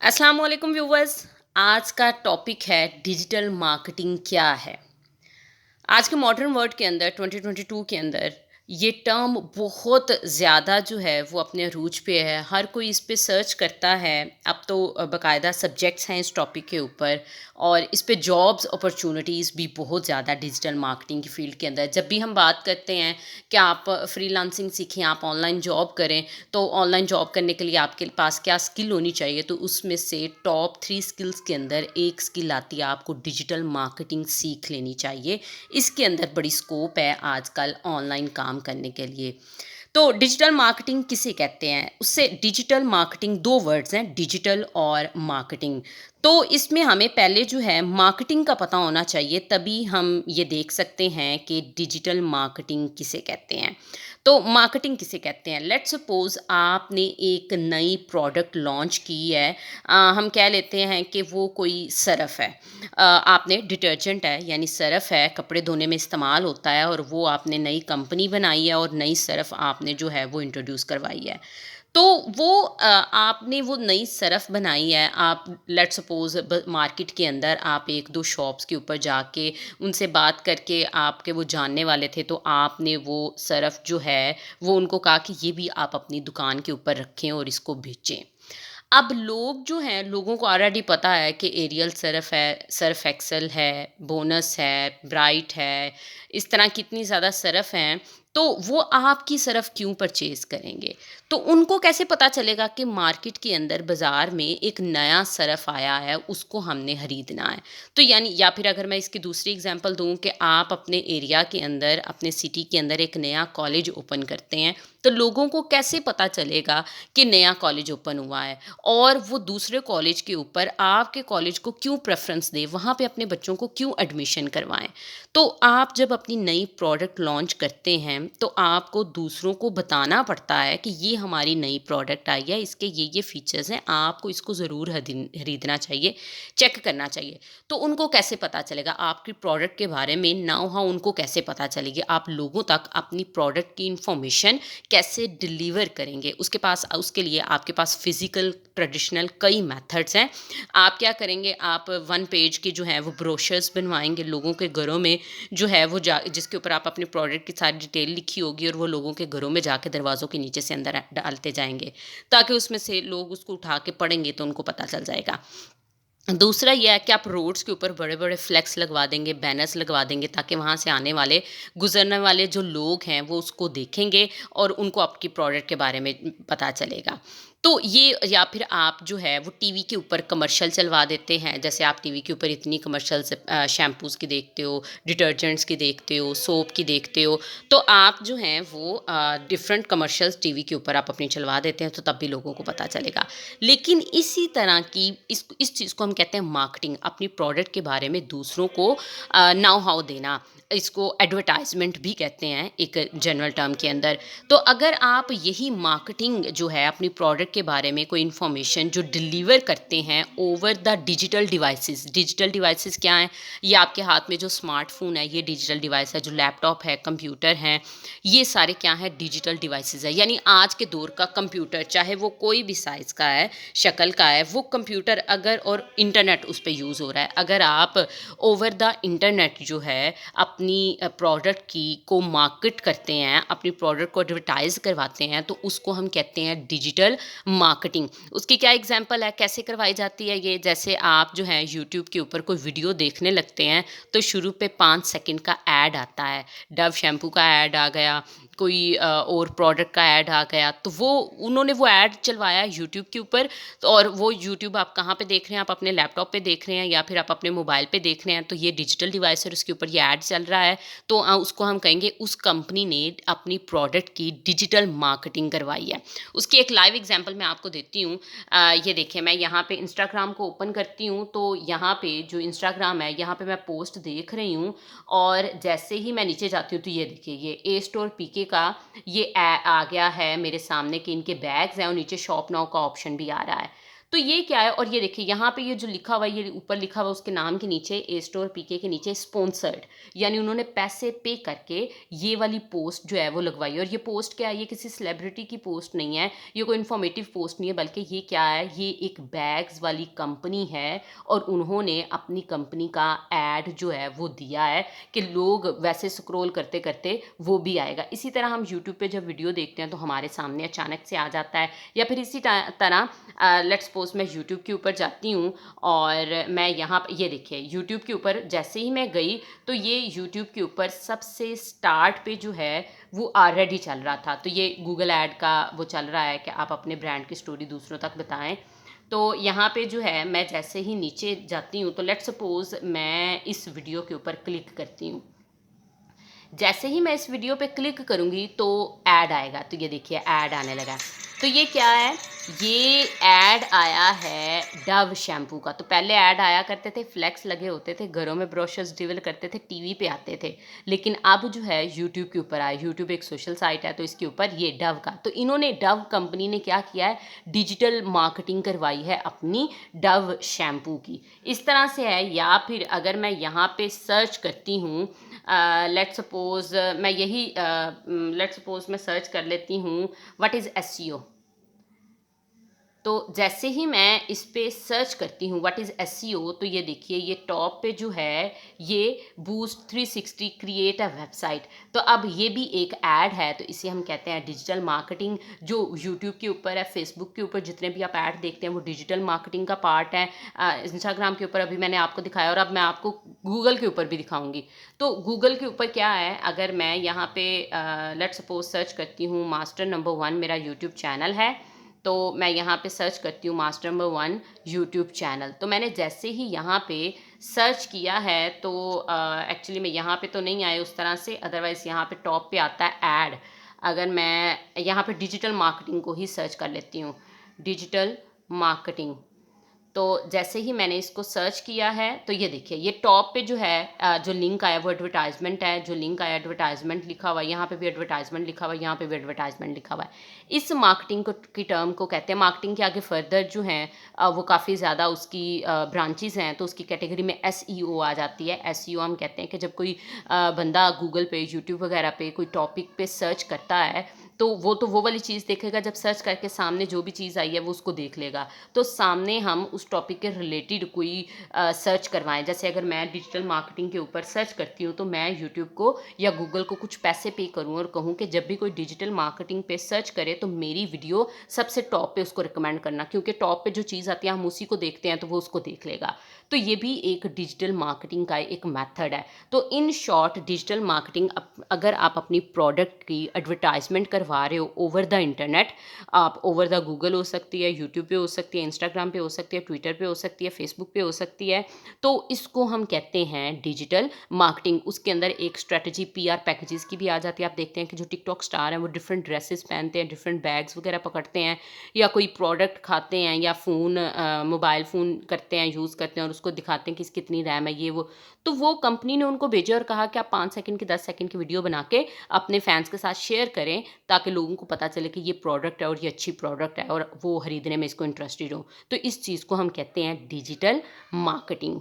अस्सलाम वालेकुम व्यूवर्स। आज का टॉपिक है डिजिटल मार्केटिंग क्या है। आज के मॉडर्न वर्ल्ड के अंदर 2022 के अंदर ये टर्म बहुत ज़्यादा जो है वो अपने अरूज पे है। हर कोई इस पे सर्च करता है। अब तो बाकायदा सब्जेक्ट्स हैं इस टॉपिक के ऊपर और इस पे जॉब्स अपॉर्चुनिटीज़ भी बहुत ज़्यादा डिजिटल मार्केटिंग की फ़ील्ड के अंदर। जब भी हम बात करते हैं कि आप फ्रीलांसिंग सीखें, आप ऑनलाइन जॉब करें, तो ऑनलाइन जॉब करने के लिए आपके पास क्या स्किल होनी चाहिए, तो उसमें से टॉप 3 स्किल्स के अंदर एक स्किल आती है, आपको डिजिटल मार्केटिंग सीख लेनी चाहिए। इसके अंदर बड़ी स्कोप है आजकल ऑनलाइन काम करने के लिए। तो डिजिटल मार्केटिंग किसे कहते हैं? उससे डिजिटल मार्केटिंग 2 वर्ड्स हैं, डिजिटल और मार्केटिंग। तो इसमें हमें पहले जो है मार्केटिंग का पता होना चाहिए, तभी हम ये देख सकते हैं कि डिजिटल मार्केटिंग किसे कहते हैं। तो मार्केटिंग किसे कहते हैं? लेट्स सपोज़ आपने एक नई प्रोडक्ट लॉन्च की है। हम कह लेते हैं कि वो कोई सर्फ़ है। आपने डिटर्जेंट है यानी सर्फ़ है, कपड़े धोने में इस्तेमाल होता है और वो आपने नई कंपनी बनाई है और नई सर्फ़ आपने जो है वो इंट्रोड्यूस करवाई है। तो वो आपने वो नई सर्फ़ बनाई है, आप लेट्स सपोज़ मार्केट के अंदर आप 1-2 शॉप्स के ऊपर जाके उनसे बात करके आपके वो जानने वाले थे, तो आपने वो सर्फ़ जो है वो उनको कहा कि ये भी आप अपनी दुकान के ऊपर रखें और इसको बेचें। अब लोग जो हैं, लोगों को ऑलरेडी पता है कि एरियल सर्फ है, सर्फ एक्सेल है, बोनस है, ब्राइट है, इस तरह कितनी ज़्यादा सर्फ हैं, तो वो आपकी सर्फ क्यों परचेज़ करेंगे? तो उनको कैसे पता चलेगा कि मार्केट के अंदर बाज़ार में एक नया सर्फ आया है, उसको हमने खरीदना है। तो यानी या फिर अगर मैं इसकी दूसरी एग्ज़ाम्पल दूँ कि आप अपने एरिया के अंदर, अपने सिटी के अंदर एक नया कॉलेज ओपन करते हैं, तो लोगों को कैसे पता चलेगा कि नया कॉलेज ओपन हुआ है और वो दूसरे कॉलेज के ऊपर आपके कॉलेज को क्यों प्रेफ़रेंस दें, वहाँ पे अपने बच्चों को क्यों एडमिशन करवाएँ। तो आप जब अपनी नई प्रोडक्ट लॉन्च करते हैं, तो आपको दूसरों को बताना पड़ता है कि ये हमारी नई प्रोडक्ट आई है, इसके ये फ़ीचर्स हैं, आपको इसको ज़रूर खरीदना चाहिए, चेक करना चाहिए। तो उनको कैसे पता चलेगा? आपकी प्रोडक्ट के बारे में नाउ हाउ उनको कैसे पता चलेगी? आप लोगों तक अपनी प्रोडक्ट की इन्फॉर्मेशन कैसे डिलीवर करेंगे? उसके लिए आपके पास फिज़िकल ट्रेडिशनल कई मेथड्स हैं। आप क्या करेंगे, आप वन पेज के जो हैं वो ब्रोशर्स बनवाएँगे लोगों के घरों में, जो है वो जा जिसके ऊपर आप अपने प्रोडक्ट की सारी डिटेल लिखी होगी और वो लोगों के घरों में जाके दरवाज़ों के नीचे से अंदर डालते जाएँगे, ताकि उसमें से लोग उसको उठा के पढ़ेंगे तो उनको पता चल जाएगा। दूसरा ये है कि आप रोड्स के ऊपर बड़े-बड़े फ्लेक्स लगवा देंगे, बैनर्स लगवा देंगे, ताकि वहाँ से आने वाले, गुज़रने वाले जो लोग हैं वो उसको देखेंगे और उनको आपकी प्रोडक्ट के बारे में पता चलेगा। तो ये, या फिर आप जो है वो टीवी के ऊपर कमर्शियल चलवा देते हैं। जैसे आप टीवी के ऊपर इतनी कमर्शियल्स शैम्पूज़ की देखते हो, डिटर्जेंट्स की देखते हो, सोप की देखते हो, तो आप जो हैं वो डिफरेंट कमर्शियल्स टीवी के ऊपर आप अपनी चलवा देते हैं, तो तब भी लोगों को पता चलेगा। लेकिन इसी तरह की इस चीज़ को हम कहते हैं मार्केटिंग, अपनी प्रोडक्ट के बारे में दूसरों को नाउ हाउ देना। इसको एडवर्टाइजमेंट भी कहते हैं एक जनरल टर्म के अंदर। तो अगर आप यही मार्केटिंग जो है अपनी प्रोडक्ट के बारे में कोई इन्फॉर्मेशन जो डिलीवर करते हैं ओवर द डिजिटल डिवाइसेस क्या हैं? ये आपके हाथ में जो स्मार्टफोन है ये डिजिटल डिवाइस है, जो लैपटॉप है, कंप्यूटर हैं, ये सारे क्या है, डिजिटल डिवाइसेस है। यानी आज के दौर का कंप्यूटर, चाहे वो कोई भी साइज़ का है, शक्ल का है, वो कंप्यूटर अगर, और इंटरनेट उस पे यूज़ हो रहा है, अगर आप ओवर द इंटरनेट जो है अपनी प्रोडक्ट की को मार्केट करते हैं, अपनी प्रोडक्ट को एडवर्टाइज़ करवाते हैं, तो उसको हम कहते हैं डिजिटल मार्केटिंग। उसकी क्या एग्ज़ाम्पल है, कैसे करवाई जाती है ये? जैसे आप जो है यूट्यूब के ऊपर कोई वीडियो देखने लगते हैं, तो शुरू पे 5 सेकंड का ऐड आता है, डव शैम्पू का ऐड आ गया, कोई और प्रोडक्ट का ऐड आ गया, तो वो उन्होंने वो ऐड चलवाया यूट्यूब के ऊपर। तो और वो यूट्यूब आप कहाँ पे देख रहे हैं? आप अपने लैपटॉप पे देख रहे हैं या फिर आप अपने मोबाइल पे देख रहे हैं, तो ये डिजिटल डिवाइस है, उसके ऊपर ये ऐड चल रहा है, तो उसको हम कहेंगे उस कंपनी ने अपनी प्रोडक्ट की डिजिटल मार्केटिंग करवाई है। उसकी एक लाइव एग्जांपल मैं आपको देती हूँ। ये देखिए, मैं यहाँ पे इंस्टाग्राम को ओपन करती हूँ, तो यहाँ पे जो इंस्टाग्राम है, यहाँ पे मैं पोस्ट देख रही हूँ और जैसे ही मैं नीचे जाती हूँ, तो ये देखिए, ये ए स्टोर पीके का ये आ गया है मेरे सामने कि इनके बैग्स हैं और नीचे शॉप नाउ का ऑप्शन भी आ रहा है। तो ये क्या है, और ये देखिए यहाँ पे ये जो लिखा हुआ है, ये ऊपर लिखा हुआ है उसके नाम के नीचे ए स्टोर पीके के नीचे स्पॉन्सर्ड, यानी उन्होंने पैसे पे करके ये वाली पोस्ट जो है वो लगवाई है। और ये पोस्ट क्या है, ये किसी सेलिब्रिटी की पोस्ट नहीं है, ये कोई इन्फॉर्मेटिव पोस्ट नहीं है, बल्कि ये क्या है, ये एक बैग्स वाली कंपनी है और उन्होंने अपनी कंपनी का एड जो है वो दिया है कि लोग वैसे स्क्रॉल करते करते वो भी आएगा। इसी तरह हम यूट्यूब पे जब वीडियो देखते हैं तो हमारे सामने अचानक से आ जाता है, या फिर इसी तरह लेट्स सपोज मैं यूट्यूब के ऊपर जाती हूँ और मैं यहाँ पर, ये देखिए यूट्यूब के ऊपर जैसे ही मैं गई तो ये यूट्यूब के ऊपर सबसे स्टार्ट पे जो है वो ऑलरेडी चल रहा था। तो ये गूगल ऐड का वो चल रहा है कि आप अपने ब्रांड की स्टोरी दूसरों तक बताएं। तो यहाँ पे जो है मैं जैसे ही नीचे जाती हूँ तो लेट्स सपोज मैं इस वीडियो के ऊपर क्लिक करती हूँ। जैसे ही मैं इस वीडियो पे क्लिक करूँगी तो ऐड आएगा। तो ये देखिए ऐड आने लगा। तो ये क्या है, ये ऐड आया है डव शैम्पू का। तो पहले ऐड आया करते थे, फ्लैक्स लगे होते थे, घरों में ब्रोशर्स डिलीवर करते थे, टीवी पे आते थे। लेकिन अब जो है यूट्यूब के ऊपर आया। यूट्यूब एक सोशल साइट है, तो इसके ऊपर ये डव का, तो इन्होंने डव कंपनी ने क्या किया है, डिजिटल मार्केटिंग करवाई है अपनी डव शैम्पू की। इस तरह से है। या फिर अगर मैं यहाँ पे सर्च करती हूँ, लेट्स सपोज मैं यही लेट्स सपोज मैं सर्च कर लेती हूँ व्हाट इज़ एसईओ। तो जैसे ही मैं इस पे सर्च करती हूँ व्हाट इज़ एसईओ, तो ये देखिए ये टॉप पे जो है ये बूस्ट 360 क्रिएट अ वेबसाइट। तो अब ये भी एक ऐड है, तो इसे हम कहते हैं डिजिटल मार्केटिंग। जो यूट्यूब के ऊपर है, फेसबुक के ऊपर जितने भी आप ऐड देखते हैं वो डिजिटल मार्केटिंग का पार्ट है। इंस्टाग्राम के ऊपर अभी मैंने आपको दिखाया, और अब मैं आपको गूगल के ऊपर भी दिखाऊंगी। तो गूगल के ऊपर क्या है, अगर मैं यहाँ पे लेट्स सपोज सर्च करती हूँ मास्टर नंबर 1 मेरा यूट्यूब चैनल है, तो मैं यहाँ पे सर्च करती हूँ मास्टर नंबर 1 यूट्यूब चैनल। तो मैंने जैसे ही यहाँ पे सर्च किया है तो एक्चुअली मैं यहाँ पे तो नहीं आए उस तरह से, अदरवाइज़ यहाँ पे टॉप पे आता है ऐड। अगर मैं यहाँ पे डिजिटल मार्केटिंग को ही सर्च कर लेती हूँ, डिजिटल मार्केटिंग, तो जैसे ही मैंने इसको सर्च किया है तो ये देखिए ये टॉप पे जो है जो लिंक आया वो एडवर्टाइजमेंट है। जो लिंक आया एडवर्टाइजमेंट लिखा हुआ है, यहाँ पे भी एडवर्टाइजमेंट लिखा हुआ है, यहाँ पे भी एडवर्टाइजमेंट लिखा हुआ है। इस मार्केटिंग को की टर्म को कहते हैं, मार्केटिंग के आगे फर्दर जो हैं वो काफ़ी ज़्यादा उसकी ब्रांचेस हैं, तो उसकी कैटेगरी में एसईओ आ जाती है। एसईओ हम कहते हैं कि जब कोई बंदा गूगल पे, यूट्यूब वगैरह पे कोई टॉपिक पे सर्च करता है तो वो वाली चीज़ देखेगा, जब सर्च करके सामने जो भी चीज़ आई है वो उसको देख लेगा। तो सामने हम उस टॉपिक के रिलेटेड कोई सर्च करवाएँ, जैसे अगर मैं डिजिटल मार्केटिंग के ऊपर सर्च करती हूँ तो मैं यूट्यूब को या गूगल को कुछ पैसे पे करूँ और कहूँ कि जब भी कोई डिजिटल मार्केटिंग पे सर्च करे तो मेरी वीडियो सबसे टॉप पे उसको रिकमेंड करना, क्योंकि टॉप पे जो चीज़ आती है हम उसी को देखते हैं तो वो उसको देख लेगा। तो ये भी एक डिजिटल मार्केटिंग का एक मेथड है। तो इन शॉर्ट डिजिटल मार्केटिंग, अगर आप अपनी प्रोडक्ट की एडवर्टाइजमेंट करवा रहे हो ओवर द इंटरनेट, आप ओवर द गूगल हो सकती है, यूट्यूब पे हो सकती है, इंस्टाग्राम पे हो सकती है, ट्विटर पे हो सकती है, फेसबुक पे हो सकती है, तो इसको हम कहते हैं डिजिटल मार्केटिंग। उसके अंदर एक स्ट्रेटजी पीआर पैकेजेस की भी आ जाती है। आप देखते हैं कि जो टिकटॉक स्टार हैं वो डिफरेंट ड्रेसेस पहनते हैं, डिफरेंट बैग्स वगैरह पकड़ते हैं, या कोई प्रोडक्ट खाते हैं, या फ़ोन मोबाइल फ़ोन करते हैं, यूज़ करते हैं और उसको दिखाते हैं कि इसकी कितनी रैम है, ये वो। तो वो कंपनी ने उनको भेजा और कहा कि आप 5 सेकंड की 10 सेकंड की वीडियो बना के अपने फैंस के साथ शेयर करें, ताकि लोगों को पता चले कि ये प्रोडक्ट है और ये अच्छी प्रोडक्ट है और वो खरीदने में इसको इंटरेस्टेड हो। तो इस चीज़ को हम कहते हैं डिजिटल मार्केटिंग।